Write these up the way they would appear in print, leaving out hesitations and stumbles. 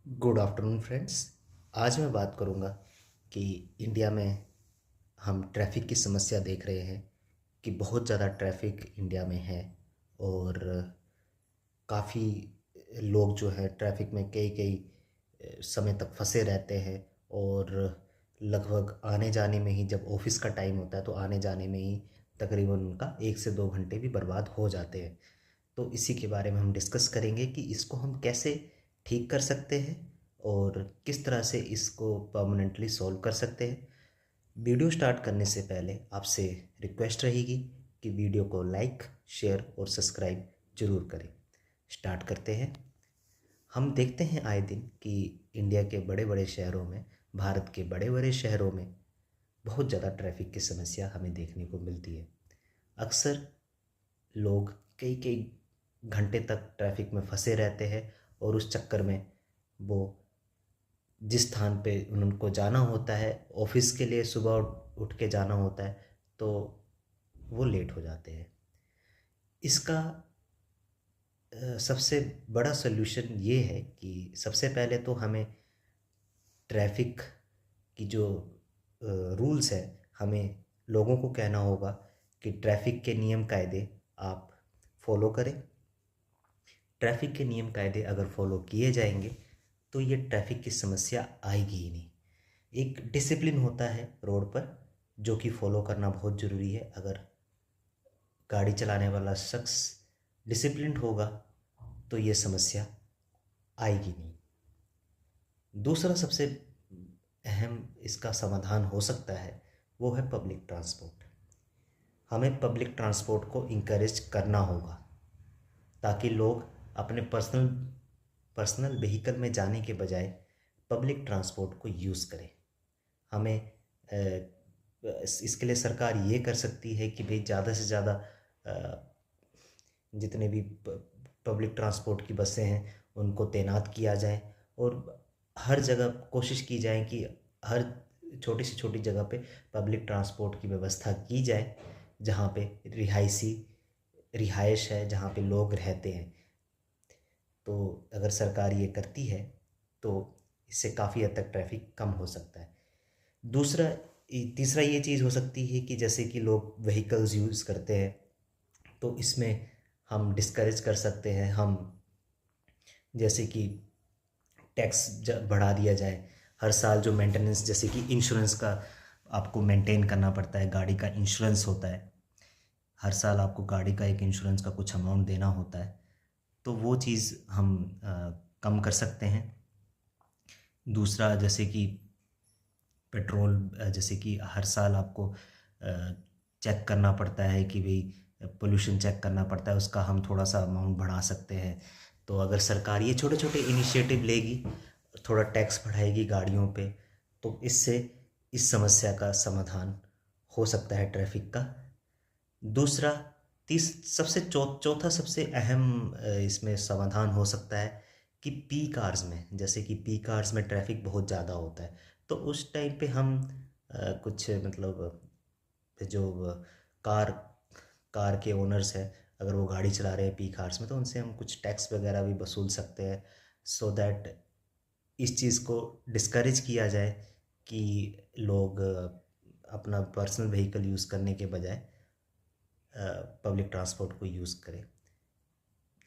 Good afternoon friends. आज मैं बात करूंगा कि इंडिया में हम ट्रैफ़िक की समस्या देख रहे हैं कि बहुत ज़्यादा ट्रैफ़िक इंडिया में है। और काफ़ी लोग जो है ट्रैफ़िक में कई कई समय तक फंसे रहते हैं। और लगभग आने जाने में ही, जब ऑफिस का टाइम होता है तो आने जाने में ही तकरीबन उनका 1 से 2 घंटे भी बर्बाद हो जाते हैं। तो इसी के बारे में हम डिस्कस करेंगे कि इसको हम कैसे ठीक कर सकते हैं और किस तरह से इसको परमानेंटली सॉल्व कर सकते हैं। वीडियो स्टार्ट करने से पहले आपसे रिक्वेस्ट रहेगी कि वीडियो को लाइक, शेयर और सब्सक्राइब जरूर करें। स्टार्ट करते हैं। हम देखते हैं आए दिन कि इंडिया के बड़े बड़े शहरों में, भारत के बड़े बड़े शहरों में बहुत ज़्यादा ट्रैफिक की समस्या हमें देखने को मिलती है। अक्सर लोग कई कई घंटे तक ट्रैफिक में फंसे रहते हैं और उस चक्कर में वो जिस स्थान पे उनको जाना होता है, ऑफिस के लिए सुबह उठ के जाना होता है, तो वो लेट हो जाते हैं। इसका सबसे बड़ा सल्यूशन ये है कि सबसे पहले तो हमें ट्रैफिक की जो रूल्स है, हमें लोगों को कहना होगा कि ट्रैफिक के नियम कायदे आप फॉलो करें। ट्रैफिक के नियम कायदे अगर फॉलो किए जाएंगे तो ये ट्रैफिक की समस्या आएगी ही नहीं। एक डिसिप्लिन होता है रोड पर जो कि फॉलो करना बहुत ज़रूरी है। अगर गाड़ी चलाने वाला शख्स डिसिप्लिन्ड होगा तो ये समस्या आएगी नहीं। दूसरा सबसे अहम इसका समाधान हो सकता है, वो है पब्लिक ट्रांसपोर्ट। हमें पब्लिक ट्रांसपोर्ट को इंकरेज करना होगा ताकि लोग अपने पर्सनल पर्सनल व्हीकल में जाने के बजाय पब्लिक ट्रांसपोर्ट को यूज़ करें। हमें इसके लिए सरकार ये कर सकती है कि भाई ज़्यादा से ज़्यादा जितने भी पब्लिक ट्रांसपोर्ट की बसें हैं उनको तैनात किया जाए और हर जगह कोशिश की जाए कि हर छोटी से छोटी जगह पे पब्लिक ट्रांसपोर्ट की व्यवस्था की जाए जहाँ पे रिहाइश है, जहाँ पे लोग रहते हैं। तो अगर सरकार ये करती है तो इससे काफ़ी हद तक ट्रैफिक कम हो सकता है। दूसरा तीसरा ये चीज़ हो सकती है कि जैसे कि लोग व्हीकल्स यूज़ करते हैं तो इसमें हम डिस्करेज कर सकते हैं। हम जैसे कि टैक्स बढ़ा दिया जाए। हर साल जो मेंटेनेंस, जैसे कि इंश्योरेंस का आपको मेंटेन करना पड़ता है, गाड़ी का इंश्योरेंस होता है, हर साल आपको गाड़ी का एक इंश्योरेंस का कुछ अमाउंट देना होता है, तो वो चीज़ हम कम कर सकते हैं। दूसरा जैसे कि पेट्रोल, जैसे कि हर साल आपको चेक करना पड़ता है कि भाई पोल्यूशन चेक करना पड़ता है, उसका हम थोड़ा सा अमाउंट बढ़ा सकते हैं। तो अगर सरकार ये छोटे छोटे इनिशिएटिव लेगी, थोड़ा टैक्स बढ़ाएगी गाड़ियों पे, तो इससे इस समस्या का समाधान हो सकता है ट्रैफिक का। दूसरा तीस सबसे चौथा सबसे अहम इसमें समाधान हो सकता है कि पीक आवर्स में, जैसे कि पीक आवर्स में ट्रैफिक बहुत ज़्यादा होता है, तो उस टाइम पे हम कुछ मतलब जो कार कार के ओनर्स हैं, अगर वो गाड़ी चला रहे हैं पीक आवर्स में, तो उनसे हम कुछ टैक्स वगैरह भी वसूल सकते हैं, सो दैट इस चीज़ को डिस्करेज किया जाए कि लोग अपना पर्सनल व्हीकल यूज़ करने के बजाय पब्लिक ट्रांसपोर्ट को यूज़ करें।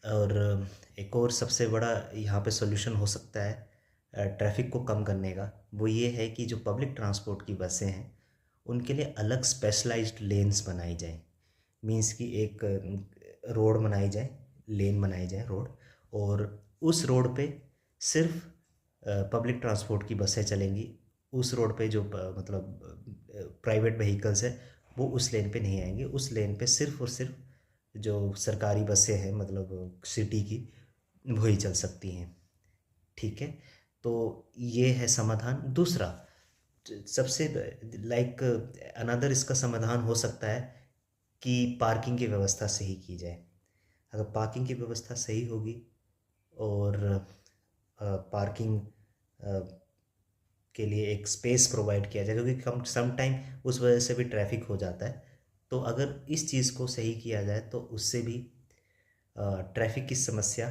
और एक और सबसे बड़ा यहाँ पे सॉल्यूशन हो सकता है ट्रैफिक को कम करने का, वो ये है कि जो पब्लिक ट्रांसपोर्ट की बसें हैं उनके लिए अलग स्पेशलाइज्ड लेन्स बनाई जाए। मींस कि एक रोड बनाई जाए, लेन बनाई जाए रोड, और उस रोड पे सिर्फ पब्लिक ट्रांसपोर्ट की बसें चलेंगी। उस रोड पे जो मतलब प्राइवेट व्हीकल्स है वो उस लेन पे नहीं आएंगे। उस लेन पे सिर्फ और सिर्फ जो सरकारी बसें हैं, मतलब सिटी की, वही चल सकती हैं। ठीक है, तो ये है समाधान। दूसरा सबसे लाइक अनदर इसका समाधान हो सकता है कि पार्किंग की व्यवस्था सही की जाए। अगर पार्किंग की व्यवस्था सही होगी और पार्किंग के लिए एक स्पेस प्रोवाइड किया जाए, क्योंकि कम सम टाइम उस वजह से भी ट्रैफिक हो जाता है, तो अगर इस चीज़ को सही किया जाए तो उससे भी ट्रैफिक की समस्या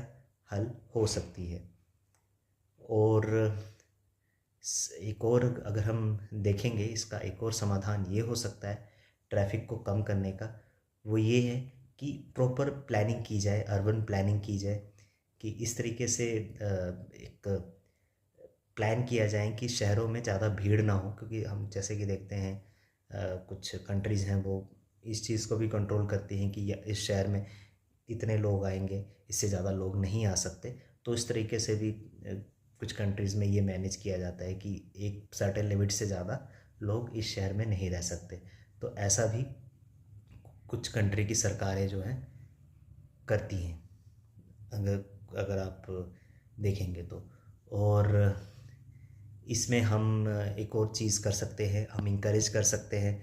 हल हो सकती है। और एक और अगर हम देखेंगे, इसका एक और समाधान ये हो सकता है ट्रैफिक को कम करने का, वो ये है कि प्रॉपर प्लानिंग की जाए, अर्बन प्लानिंग की जाए, कि इस तरीके से एक प्लान किया जाए कि शहरों में ज़्यादा भीड़ ना हो, क्योंकि हम जैसे कि देखते हैं कुछ कंट्रीज़ हैं वो इस चीज़ को भी कंट्रोल करती हैं कि इस शहर में इतने लोग आएंगे, इससे ज़्यादा लोग नहीं आ सकते। तो इस तरीके से भी कुछ कंट्रीज़ में ये मैनेज किया जाता है कि एक सर्टेन लिमिट से ज़्यादा लोग इस शहर में नहीं रह सकते। तो ऐसा भी कुछ कंट्री की सरकारें जो हैं करती हैं, अगर अगर आप देखेंगे तो। और इसमें हम एक और चीज़ कर सकते हैं, हम इंकरेज कर सकते हैं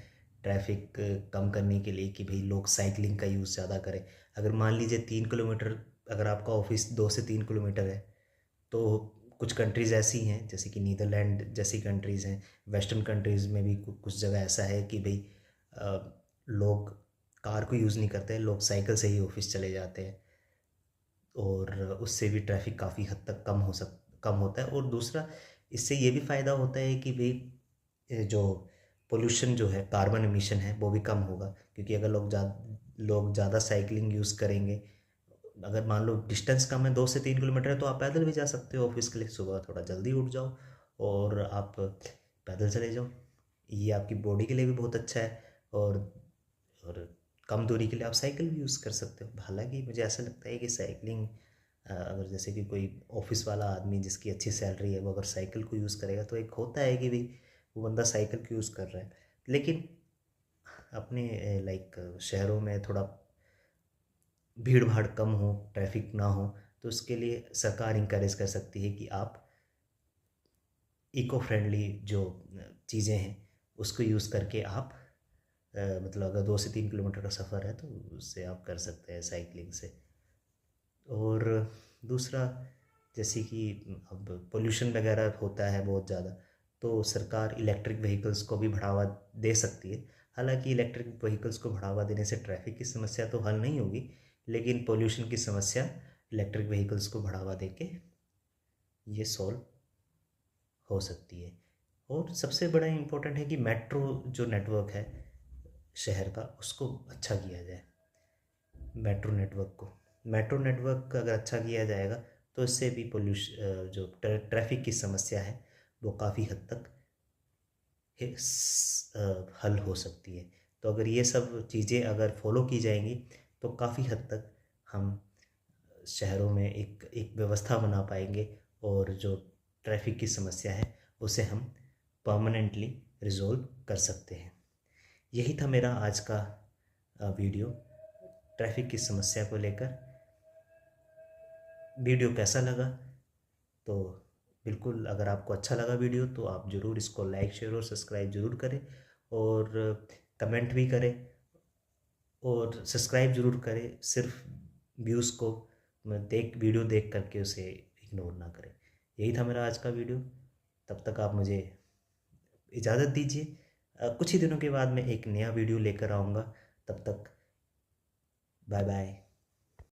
ट्रैफिक कम करने के लिए कि भाई लोग साइकिलिंग का यूज़ ज़्यादा करें। अगर मान लीजिए 3 किलोमीटर, अगर आपका ऑफिस 2 से 3 किलोमीटर है, तो कुछ कंट्रीज़ ऐसी हैं जैसे कि नीदरलैंड जैसी कंट्रीज़ हैं, वेस्टर्न कंट्रीज़ में भी कुछ जगह ऐसा है कि भाई लोग कार को यूज़ नहीं करते हैं, लोग साइकिल से ही ऑफिस चले जाते हैं, और उससे भी ट्रैफिक काफ़ी हद तक कम होता है। और दूसरा, इससे ये भी फ़ायदा होता है कि भाई जो पोल्यूशन जो है, कार्बन एमिशन है, वो भी कम होगा, क्योंकि अगर लोग ज़्यादा साइकिलिंग यूज़ करेंगे। अगर मान लो डिस्टेंस कम है, 2 से 3 किलोमीटर है, तो आप पैदल भी जा सकते हो ऑफिस के लिए। सुबह थोड़ा जल्दी उठ जाओ और आप पैदल चले जाओ, ये आपकी बॉडी के लिए भी बहुत अच्छा है। और कम दूरी के लिए आप साइकिल भी यूज़ कर सकते हो। हालांकि मुझे ऐसा लगता है कि साइकिलिंग, अगर जैसे कि कोई ऑफिस वाला आदमी जिसकी अच्छी सैलरी है, वो अगर साइकिल को यूज़ करेगा, तो एक होता है कि भाई वो बंदा साइकिल को यूज़ कर रहा है। लेकिन अपने लाइक शहरों में थोड़ा भीड़ भाड़ कम हो, ट्रैफिक ना हो, तो उसके लिए सरकार इंकरेज कर सकती है कि आप इको फ्रेंडली जो चीज़ें हैं उसको यूज़ करके आप मतलब अगर 2 से 3 किलोमीटर का सफ़र है तो उससे आप कर सकते हैं साइकिलिंग से। और दूसरा, जैसे कि अब पोल्यूशन वगैरह होता है बहुत ज़्यादा, तो सरकार इलेक्ट्रिक व्हीकल्स को भी बढ़ावा दे सकती है। हालांकि इलेक्ट्रिक व्हीकल्स को बढ़ावा देने से ट्रैफिक की समस्या तो हल नहीं होगी, लेकिन पोल्यूशन की समस्या इलेक्ट्रिक व्हीकल्स को बढ़ावा दे के ये सॉल्व हो सकती है। और सबसे बड़ा इम्पोर्टेंट है कि मेट्रो जो नेटवर्क है शहर का, उसको अच्छा किया जाए। मेट्रो नेटवर्क अगर अच्छा किया जाएगा, तो इससे भी पोल्यूशन जो ट्रैफिक की समस्या है वो काफ़ी हद तक हल हो सकती है। तो अगर ये सब चीज़ें अगर फॉलो की जाएंगी, तो काफ़ी हद तक हम शहरों में एक एक व्यवस्था बना पाएंगे, और जो ट्रैफिक की समस्या है उसे हम परमानेंटली रिजॉल्व कर सकते हैं। यही था मेरा आज का वीडियो ट्रैफिक की समस्या को लेकर। वीडियो कैसा लगा? तो बिल्कुल, अगर आपको अच्छा लगा वीडियो तो आप ज़रूर इसको लाइक, शेयर और सब्सक्राइब ज़रूर करें, और कमेंट भी करें, और सब्सक्राइब ज़रूर करें। सिर्फ व्यूज़ को वीडियो देख करके उसे इग्नोर ना करें। यही था मेरा आज का वीडियो। तब तक आप मुझे इजाज़त दीजिए। कुछ ही दिनों के बाद मैं एक नया वीडियो लेकर आऊँगा। तब तक बाय बाय।